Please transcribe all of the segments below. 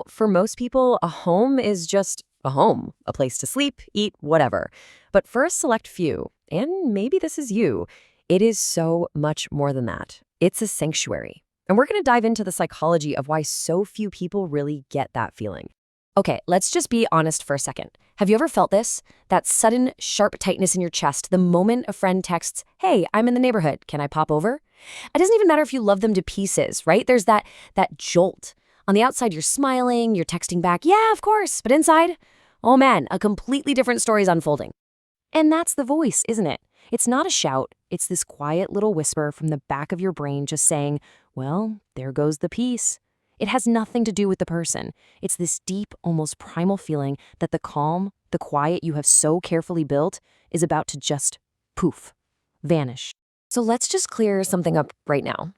For most people, a home is just a home, a place to sleep, eat, whatever. But for a select few, and maybe this is you, it is so much more than that. It's a sanctuary. And we're going to dive into the psychology of why so few people really get that feeling. Okay, let's just be honest for a second. Have you ever felt this? That sudden, sharp tightness in your chest the moment a friend texts, "Hey, I'm in the neighborhood. Can I pop over?" It doesn't even matter if you love them to pieces, right? There's that jolt. On the outside, you're smiling, you're texting back, "Yeah, of course." But inside, oh man, a completely different story is unfolding. And that's the voice, isn't it? It's not a shout. It's this quiet little whisper from the back of your brain just saying, well, there goes the peace. It has nothing to do with the person. It's this deep, almost primal feeling that the calm, the quiet you have so carefully built is about to just poof, vanish. So let's just clear something up right now.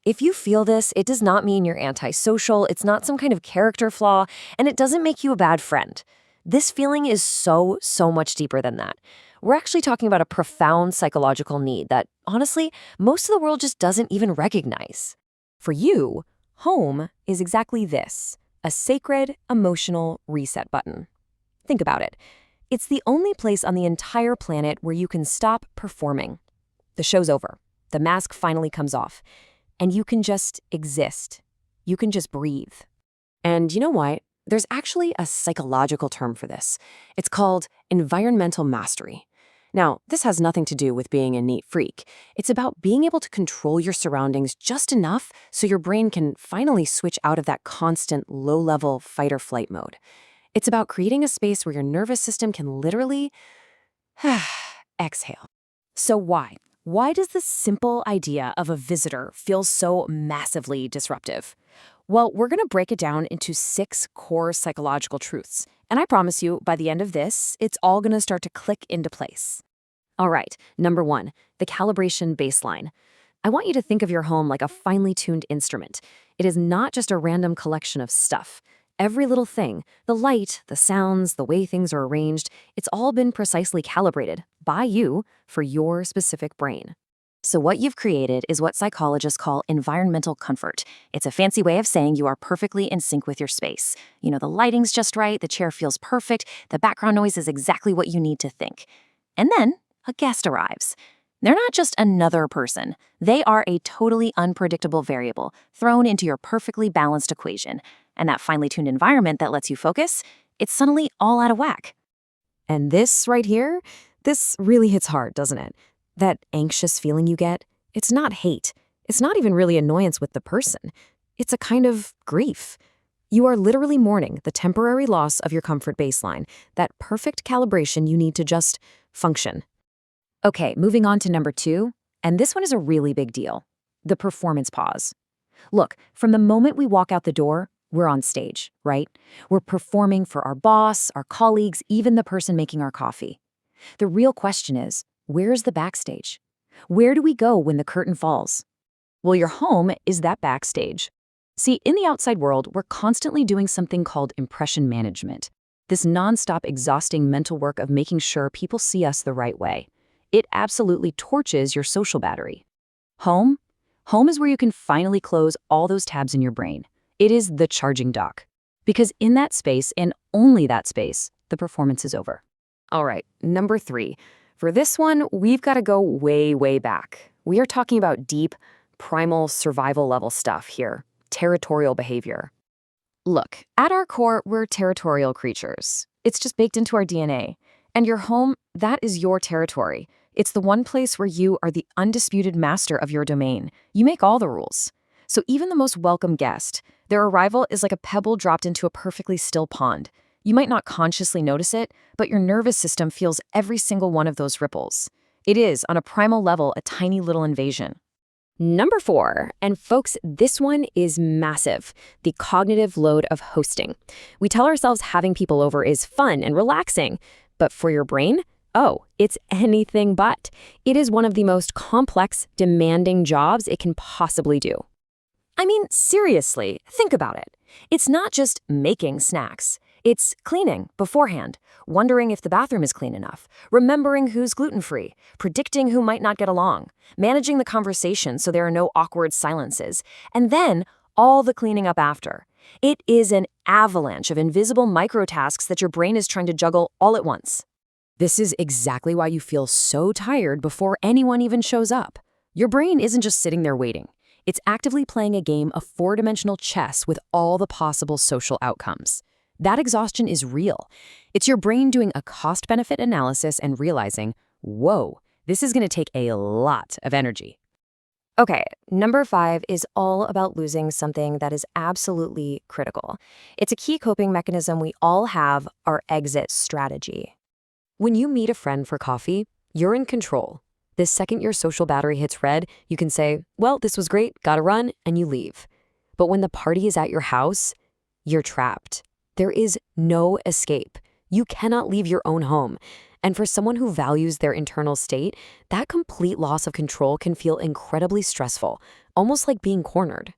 If you feel this, it does not mean you're antisocial, it's not some kind of character flaw, and it doesn't make you a bad friend. This feeling is so much deeper than that. We're actually talking about a profound psychological need that, honestly, most of the world just doesn't even recognize. For you, home is exactly this, a sacred, emotional reset button. Think about it. It's the only place on the entire planet where you can stop performing. The show's over. The mask finally comes off. And you can just exist. You can just breathe. And you know what? There's actually a psychological term for this. It's called environmental mastery. Now, this has nothing to do with being a neat freak. It's about being able to control your surroundings just enough so your brain can finally switch out of that constant low-level fight-or-flight mode. It's about creating a space where your nervous system can literally exhale. So why? Why does the simple idea of a visitor feel so massively disruptive? Well, we're going to break it down into 6 core psychological truths. And I promise you, by the end of this, it's all going to start to click into place. All right, number 1, the calibration baseline. I want you to think of your home like a finely tuned instrument. It is not just a random collection of stuff. Every little thing, the light, the sounds, the way things are arranged, it's all been precisely calibrated by you for your specific brain. So what you've created is what psychologists call environmental comfort. It's a fancy way of saying you are perfectly in sync with your space. The lighting's just right, the chair feels perfect, the background noise is exactly what you need to think. And then a guest arrives. They're not just another person. They are a totally unpredictable variable thrown into your perfectly balanced equation. And that finely tuned environment that lets you focus, it's suddenly all out of whack. And this right here, this really hits hard, doesn't it? That anxious feeling you get, it's not hate. It's not even really annoyance with the person. It's a kind of grief. You are literally mourning the temporary loss of your comfort baseline, that perfect calibration you need to just function. Okay, moving on to number 2, and this one is a really big deal. The performance pause. Look, from the moment we walk out the door, we're on stage, right? We're performing for our boss, our colleagues, even the person making our coffee. The real question is, where's the backstage? Where do we go when the curtain falls? Well, your home is that backstage. See, in the outside world, we're constantly doing something called impression management. This nonstop exhausting mental work of making sure people see us the right way. It absolutely torches your social battery. Home? Home is where you can finally close all those tabs in your brain. It is the charging dock. Because in that space, and only that space, the performance is over. All right, number 3. For this one, we've got to go way back. We are talking about deep, primal survival level stuff here. Territorial behavior. Look, at our core, we're territorial creatures. It's just baked into our DNA. And your home, that is your territory. It's the one place where you are the undisputed master of your domain. You make all the rules. So even the most welcome guest, their arrival is like a pebble dropped into a perfectly still pond. You might not consciously notice it, but your nervous system feels every single one of those ripples. It is, on a primal level, a tiny little invasion. Number 4, and folks, this one is massive, the cognitive load of hosting. We tell ourselves having people over is fun and relaxing, but for your brain, oh, it's anything but. It is one of the most complex, demanding jobs it can possibly do. I mean, seriously, think about it. It's not just making snacks. It's cleaning beforehand, wondering if the bathroom is clean enough, remembering who's gluten-free, predicting who might not get along, managing the conversation so there are no awkward silences, and then all the cleaning up after. It is an avalanche of invisible microtasks that your brain is trying to juggle all at once. This is exactly why you feel so tired before anyone even shows up. Your brain isn't just sitting there waiting. It's actively playing a game of four-dimensional chess with all the possible social outcomes. That exhaustion is real. It's your brain doing a cost-benefit analysis and realizing, whoa, this is going to take a lot of energy. Okay, number 5 is all about losing something that is absolutely critical. It's a key coping mechanism we all have, our exit strategy. When you meet a friend for coffee, you're in control. The second your social battery hits red, you can say, well, this was great, gotta run, and you leave. But when the party is at your house, you're trapped. There is no escape. You cannot leave your own home. And for someone who values their internal state, that complete loss of control can feel incredibly stressful, almost like being cornered.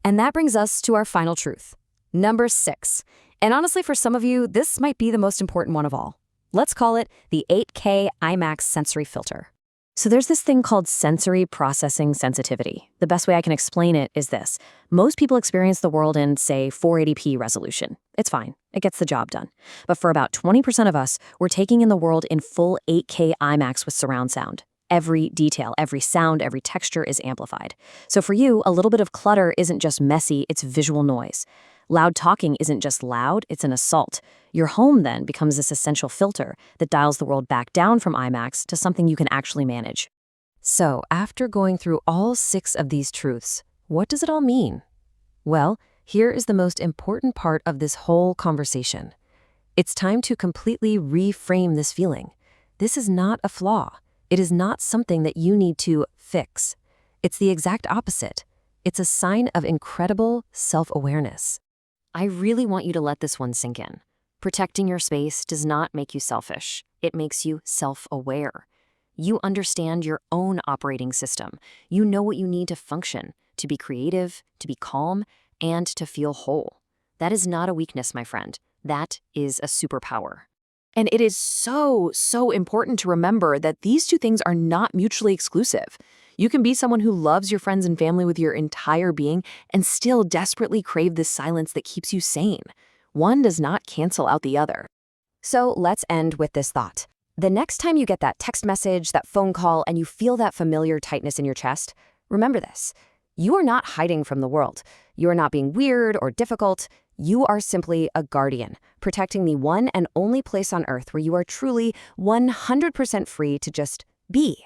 And that brings us to our final truth. Number 6. And honestly, for some of you, this might be the most important one of all. Let's call it the 8K IMAX sensory filter. So there's this thing called sensory processing sensitivity. The best way I can explain it is this. Most people experience the world in, say, 480p resolution. It's fine. It gets the job done. But for about 20% of us, we're taking in the world in full 8K IMAX with surround sound. Every detail, every sound, every texture is amplified. So for you, a little bit of clutter isn't just messy, it's visual noise. Loud talking isn't just loud, it's an assault. Your home then becomes this essential filter that dials the world back down from IMAX to something you can actually manage. So, after going through all 6 of these truths, what does it all mean? Well, here is the most important part of this whole conversation. It's time to completely reframe this feeling. This is not a flaw. It is not something that you need to fix. It's the exact opposite. It's a sign of incredible self-awareness. I really want you to let this one sink in. Protecting your space does not make you selfish. It makes you self-aware. You understand your own operating system. You know what you need to function, to be creative, to be calm, and to feel whole. That is not a weakness, my friend. That is a superpower. And it is so important to remember that these two things are not mutually exclusive. You can be someone who loves your friends and family with your entire being and still desperately crave this silence that keeps you sane. One does not cancel out the other. So let's end with this thought. The next time you get that text message, that phone call, and you feel that familiar tightness in your chest, remember this. You are not hiding from the world. You are not being weird or difficult. You are simply a guardian, protecting the one and only place on Earth where you are truly 100% free to just be.